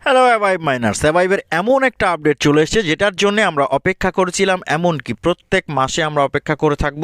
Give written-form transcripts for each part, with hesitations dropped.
Hello অ্যাভাইভ minors, অ্যাভাইভের এমন একটা update চলে এসেছে যেটার জন্য আমরা অপেক্ষা করেছিলাম, এমনকি প্রত্যেক মাসে আমরা অপেক্ষা করে থাকব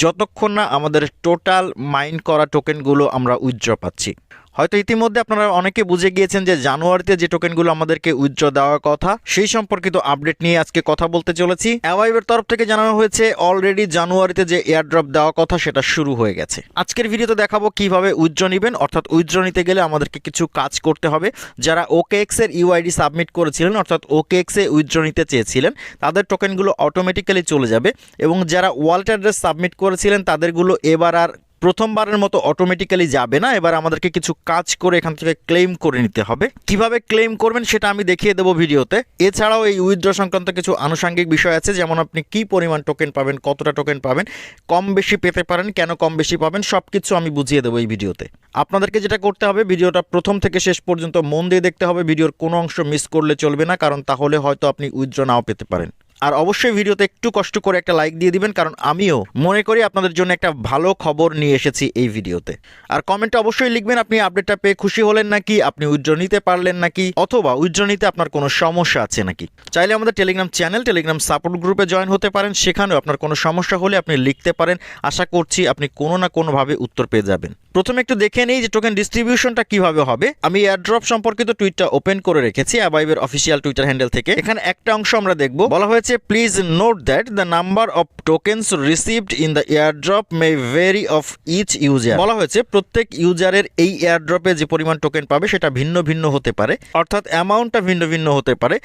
যতক্ষণ না আমাদের টোটাল মাইন করা টোকেনগুলো আমরা উইথড্র পাচ্ছি। হয়তো ইতিমধ্যে আপনারা অনেকে বুঝে গিয়েছেন যে জানুয়ারিতে যে টোকেনগুলো আমাদেরকে উইথড্র দেওয়ার কথা সেই সম্পর্কিত আপডেট নিয়ে আজকে কথা বলতে চলেছি। অ্যাভাইভের তরফ থেকে জানানো হয়েছে অলরেডি জানুয়ারিতে যে এয়ারড্রপ দেওয়ার কথা সেটা শুরু হয়ে গেছে। আজকের ভিডিওতে দেখাবো কিভাবে উইথড্র নেবেন, অর্থাৎ উইথড্র নিতে গেলে আমাদেরকে কিছু কাজ করতে হবে। যারা OKX এর ইউআইডি সাবমিট করেছিলেন, অর্থাৎ OKX এ উইথড্র নিতে চেয়েছিলেন, তাদের টোকেনগুলো অটোমেটিক্যালি চলে যাবে, এবং যারা ওয়ালেট অ্যাড্রেস সাবমিট করেছিলেন তাদেরগুলো এবার আর প্রথমবারের মতো অটোমেটিক্যালি যাবে না। এবার আমাদেরকে কিছু কাজ করে এখান থেকে ক্লেম করে নিতে হবে। কিভাবে ক্লেম করবেন সেটা আমি দেখিয়ে দেবো ভিডিওতে। এছাড়াও এই উইথড্র সংক্রান্ত কিছু আনুষঙ্গিক বিষয় আছে, যেমন আপনি কি পরিমাণ টোকেন পাবেন, কতটা টোকেন পাবেন, কম বেশি পেতে পারেন, কেন কম বেশি পাবেন, সব কিছু আমি বুঝিয়ে দেবো এই ভিডিওতে। আপনাদেরকে যেটা করতে হবে, ভিডিওটা প্রথম থেকে শেষ পর্যন্ত মন দিয়ে দেখতে হবে। ভিডিওর কোনো অংশ মিস করলে চলবে না, কারণ তাহলে হয়তো আপনি উইথড্র নাও পেতে পারেন। আর অবশ্যই ভিডিওতে একটু কষ্ট করে একটা লাইক দিয়ে দিবেন, কারণ আমিও মনে করি আপনাদের জন্য একটা ভালো খবর নিয়ে এসেছি এই ভিডিওতে। আর কমেন্টে অবশ্যই লিখবেন আপনি আপডেটটা পেয়ে খুশি হলেন নাকি, আপনি উইথড্র নিতে পারলেন নাকি, অথবা উইথড্র নিতে আপনার কোনো সমস্যা আছে নাকি। চাইলে আমাদের টেলিগ্রাম চ্যানেল, টেলিগ্রাম সাপোর্ট গ্রুপে জয়েন হতে পারেন। সেখানেও আপনার কোনো সমস্যা হলে আপনি লিখতে পারেন। আশা করছি আপনি কোনো না কোনোভাবে উত্তর পেয়ে যাবেন। প্রথমে একটু দেখে নেই যে টোকেন ডিস্ট্রিবিউশনটা কিভাবে হবে। আমি এয়ারড্রপ সম্পর্কিত টুইটটা ওপেন করে রেখেছি অ্যাভাইভের অফিসিয়াল টুইটার হ্যান্ডেল থেকে। এখানে একটা অংশ আমরা দেখব, বলা হয়েছে please note that the number of tokens received in the airdrop may vary of each user. বলা হয়েছে প্রত্যেক ইউজারের এই এয়ারড্রপে যে পরিমাণ টোকেন পাবে সেটা ভিন্ন ভিন্ন হতে পারে, অর্থাৎ অ্যামাউন্টটা ভিন্ন ভিন্ন হতে পারে।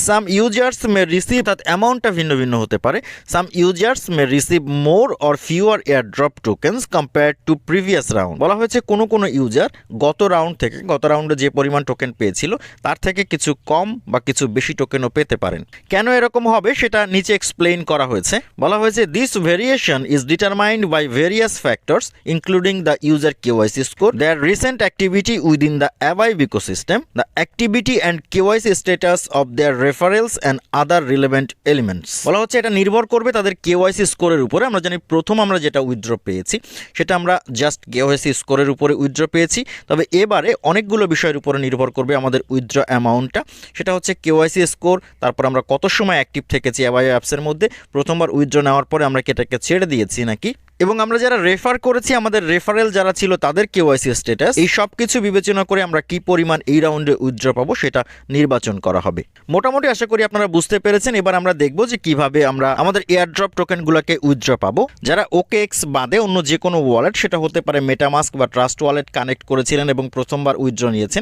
সাম ইউজার্স মে রিসিভ, অর্থাৎ অ্যামাউন্টটা ভিন্ন ভিন্ন হতে পারে। Some users may receive more or fewer airdrop tokens compared to previous round. বলা হয়েছে কোনো কোনো ইউজার গত রাউন্ডে যে পরিমাণ টোকেন পেয়েছিল তার থেকে কিছু কম বা কিছু বেশি টোকেনও পেতে পারেন। কেন এরকম হবে সেটা নিচে এক্সপ্লেইন করা হয়েছে। বলা হয়েছে this variation is determined by various factors including the user KYC score, their recent activity within the Avive ecosystem, the activity and KYC status of their referrals and other relevant elements. বলা হচ্ছে এটা নির্ভর করবে তাদের KYC স্কোরের উপরে। আমরা জানি প্রথম আমরা যেটা উইথড্র পেয়েছি সেটা আমরা জাস্ট KYC স্কোরের উপরে উইথড্র পেয়েছি, তবে এবারে অনেকগুলো বিষয়ের উপরে নির্ভর করবে আমাদের উইথড্র অ্যামাউন্টটা। সেটা হচ্ছে KYC স্কোর, তারপর আমরা কত সময় অ্যাক্টিভ থেকেছি অ্যাভাইভ অ্যাপসের মধ্যে, প্রথমবার উইথড্র নেওয়ার পরে আমরা কি এটাকে ছেড়ে দিয়েছি নাকি, এবং আমরা যারা রেফার করেছি আমাদের রেফারেল যারা ছিল তাদের KYC স্ট্যাটাস, এই সব কিছু বিবেচনা করে আমরা কি পরিমাণ এই রাউন্ডে উইথড্র পাবো সেটা নির্বাচন করা হবে। মোটামুটি আশা করি আপনারা বুঝতে পেরেছেন। এবার আমরা দেখব যে কিভাবে আমরা আমাদের এয়ারড্রপ টোকেনগুলোকে উইথড্র পাবো। যারা OKX বাদে অন্য যে কোনো ওয়ালেট, সেটা হতে পারে মেটামাস্ক বা ট্রাস্ট ওয়ালেট, কানেক্ট করেছিলেন এবং প্রথমবার উইথড্র নিয়েছেন,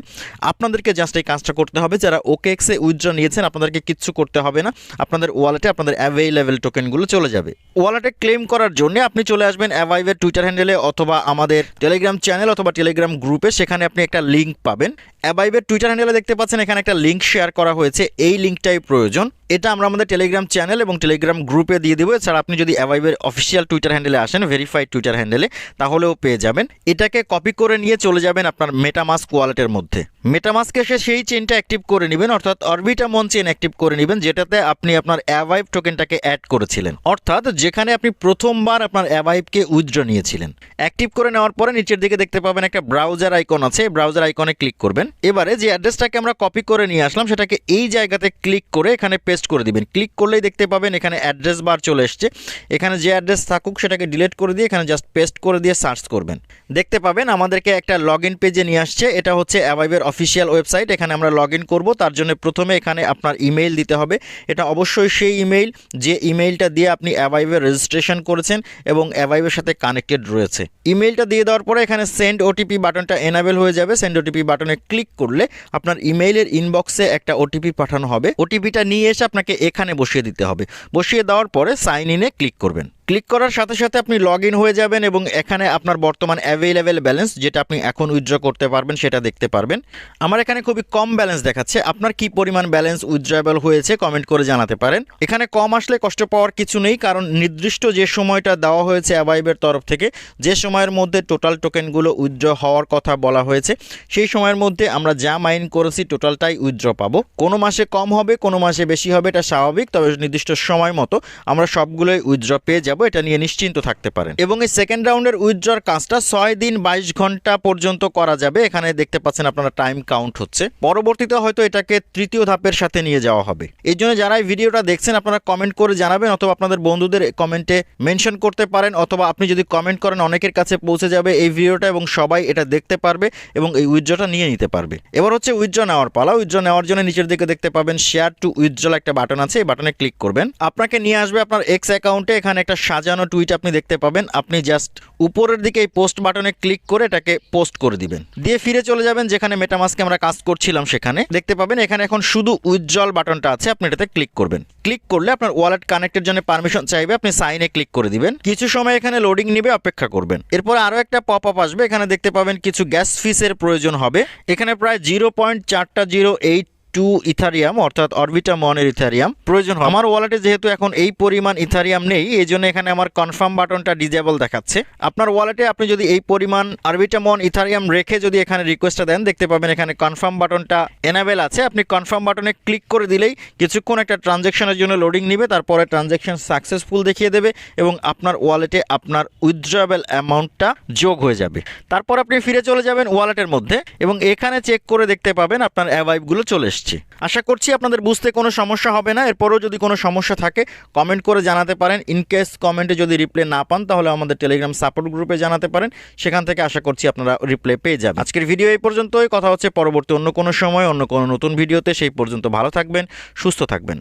আপনাদেরকে জাস্ট এই কাজটা করতে হবে। যারা OKX এ উইথড্র নিয়েছেন আপনাদেরকে কিচ্ছু করতে হবে না, আপনাদের ওয়ালেটে আপনাদের অ্যাভেইলেবল টোকেনগুলো চলে যাবে। ওয়ালেটে ক্লেম করার জন্য আপনি চলে আসবেন অ্যাভাইভের টুইটার হ্যান্ডেলে অথবা আমাদের টেলিগ্রাম চ্যানেল অথবা টেলিগ্রাম গ্রুপে, সেখানে আপনি একটা লিঙ্ক পাবেন। অ্যাভাইভের টুইটার হ্যান্ডেলে দেখতে পাচ্ছেন এখানে একটা লিঙ্ক শেয়ার করা হয়েছে, এই লিঙ্কটাই প্রয়োজন। এটা আমরা আমাদের টেলিগ্রাম চ্যানেল এবং টেলিগ্রাম গ্রুপে দিয়ে দেবো। এছাড়া আপনি যদি অ্যাভাইভের অফিসিয়াল টুইটার হ্যান্ডেলে আসেন, ভেরিফাইড টুইটার হ্যান্ডেলে, তাহলেও পেয়ে যাবেন। এটাকে কপি করে নিয়ে চলে যাবেন আপনার মেটামাস্ক ওয়ালেটের মধ্যে। মেটামাস্কে এসে সেই চেইনটা অ্যাক্টিভ করে নেবেন, অর্থাৎ অরবিটামন চেইন অ্যাক্টিভ করে নেবেন, যেটাতে আপনি আপনার অ্যাভাইভ টোকেনটাকে অ্যাড করেছিলেন, অর্থাৎ যেখানে আপনি প্রথমবার আপনার অ্যাভাইভকে উইথড্র নিয়েছিলেন। অ্যাক্টিভ করে নেওয়ার পরে নিচের দিকে দেখতে পাবেন একটা ব্রাউজার আইকন আছে, ব্রাউজার আইকনে ক্লিক করবেন। এবারে যে অ্যাড্রেসটাকে আমরা কপি করে নিয়ে আসলাম সেটাকে এই জায়গাতে ক্লিক করে এখানে পেস্ট করে দিবেন। ক্লিক করলেই দেখতে পাবেন এখানে অ্যাড্রেস বার চলে এসছে। এখানে যে অ্যাড্রেস থাকুক সেটাকে ডিলিট করে দিয়ে এখানে জাস্ট পেস্ট করে দিয়ে সার্চ করবেন। দেখতে পাবেন আমাদেরকে একটা লগ ইন পেজে নিয়ে আসছে। এটা হচ্ছে অ্যাভাইভের অফিসিয়াল ওয়েবসাইট। এখানে আমরা লগ ইন করবো, তার জন্য প্রথমে এখানে আপনার ইমেইল দিতে হবে। এটা অবশ্যই সেই ইমেইল যে ইমেইলটা দিয়ে আপনি অ্যাভাইভের রেজিস্ট্রেশন করেছেন এবং অ্যাভাইভের সাথে কানেক্টেড রয়েছে। ইমেইলটা দিয়ে দেওয়ার পরে এখানে সেন্ড OTP বাটনটা এনাবেল হয়ে যাবে। সেন্ড OTP বাটনে ক্লিক করলে আপনার ইমেইলের ইনবক্সে একটা OTP পাঠানো হবে। OTPটা নিয়ে এসে আপনাকে এখানে বসিয়ে দিতে হবে। বসিয়ে দেওয়ার পরে সাইন ইনে ক্লিক করবেন। ক্লিক করার সাথে সাথে আপনি লগ ইন হয়ে যাবেন এবং এখানে আপনার বর্তমান অ্যাভেলেবেল ব্যালেন্স, যেটা আপনি এখন উইথড্র করতে পারবেন, সেটা দেখতে পারবেন। আমার এখানে খুবই কম ব্যালেন্স দেখাচ্ছে। আপনার কি পরিমাণ ব্যালেন্স উইথড্রয়েবল হয়েছে কমেন্ট করে জানাতে পারেন। এখানে কম আসলে কষ্ট পাওয়ার কিছু নেই, কারণ নির্দিষ্ট যে সময়টা দেওয়া হয়েছে অ্যাভাইভের তরফ থেকে, যে সময়ের মধ্যে টোটাল টোকেনগুলো উইথড্র হওয়ার কথা বলা হয়েছে, সেই সময়ের মধ্যে আমরা যা মাইন করেছি টোটালটাই উইথড্র পাবো। কোনো মাসে কম হবে, কোনো মাসে বেশি হবে, এটা স্বাভাবিক, তবে নির্দিষ্ট সময় মতো আমরা সবগুলোই উইথড্র পেয়ে যাব। পাবো, এটা নিয়ে নিশ্চিন্ত থাকতে পারেন। এবং এই সেকেন্ড রাউন্ডের উইথড্রর কাজটা 6 দিন 22 ঘন্টা পর্যন্ত করা যাবে। এখানে দেখতে পাচ্ছেন আপনারা টাইম কাউন্ট হচ্ছে। পরবর্তীতে হয়তো এটাকে তৃতীয় ধাপের সাথে নিয়ে যাওয়া হবে। এই জন্য যারা এই ভিডিওটা দেখছেন আপনারা কমেন্ট করে জানাবেন, অথবা আপনাদের বন্ধুদের কমেন্টে মেনশন করতে পারেন, অথবা আপনি যদি কমেন্ট করেন অনেকের কাছে পৌঁছে যাবে এই ভিডিওটা এবং সবাই এটা দেখতে পারবে এবং এই উইথড্রটা নিয়ে নিতে পারবে। এবার হচ্ছে উইথড্র নেওয়ার পালা। উইথড্র নেওয়ার জন্য নিচের দিকে দেখতে পাবেন শেয়ার টু উইথড্র একটা বাটন আছে, এই বাটনে ক্লিক করবেন। আপনাকে নিয়ে আসবে আপনার এক্স অ্যাকাউন্টে। এখানে একটা সাজানো টুইট আপনি দেখতে পাবেন। আপনি জাস্ট উপরের দিকে এই পোস্ট বাটনে ক্লিক করে এটাকে পোস্ট করে দিবেন, দিয়ে ফিরে চলে যাবেন যেখানে মেটামাস্কে আমরা কাজ করছিলাম সেখানে। দেখতে পাবেন এখানে এখন শুধু উইথড্রল বাটনটা আছে, আপনি এটাতে ক্লিক করবেন। ক্লিক করলে আপনার ওয়ালেট কানেক্টের জন্য পারমিশন চাইবে, আপনি সাইনে ক্লিক করে দিবেন। কিছু সময় এখানে লোডিং নিবে, অপেক্ষা করবেন। এরপর আরও একটা পপ আপ আসবে, এখানে দেখতে পাবেন কিছু গ্যাস ফিসের প্রয়োজন হবে। এখানে প্রায় 0.408 ইথারিয়াম অর্থাৎ অরবিটামনের ইথারিয়াম প্রয়োজন হয়। আমার ওয়ালেটে যেহেতু এখন এই পরিমাণ ইথারিয়াম নেই, এই জন্য এখানে আমার কনফার্ম বাটনটা ডিজেবল দেখাচ্ছে। আপনার ওয়ালেটে আপনি যদি এই পরিমাণ অরবিটামন ইথারিয়াম রেখে যদি এখানে রিকোয়েস্টটা দেন, দেখতে পাবেন এখানে কনফার্ম বাটনটা এনাবেল আছে। আপনি কনফার্ম বাটনে ক্লিক করে দিলেই কিছুক্ষণ একটা ট্রানজ্যাকশনের জন্য লোডিং নিবে, তারপরে ট্রানজ্যাকশন সাকসেসফুল দেখিয়ে দেবে এবং আপনার ওয়ালেটে আপনার উইথড্রয়েবল অ্যামাউন্টটা যোগ হয়ে যাবে। তারপর আপনি ফিরে চলে যাবেন ওয়ালেটের মধ্যে এবং এখানে চেক করে দেখতে পাবেন আপনার অ্যাভাইভগুলো চলে এসছে। আশা করছি আপনাদের বুঝতে কোনো সমস্যা হবে না। এরপরও যদি কোনো সমস্যা থাকে কমেন্ট করে জানাতে পারেন। ইনকেস কমেন্টে যদি রিপ্লাই না পান তাহলে আমাদের টেলিগ্রাম সাপোর্ট গ্রুপে জানাতে পারেন, সেখান থেকে আশা করছি আপনারা রিপ্লাই পেয়ে যাবেন। আজকের ভিডিও এই পর্যন্তই। কথা হচ্ছে পরবর্তী অন্য কোনো সময় অন্য কোনো নতুন ভিডিওতে। সেই পর্যন্ত ভালো থাকবেন, সুস্থ থাকবেন।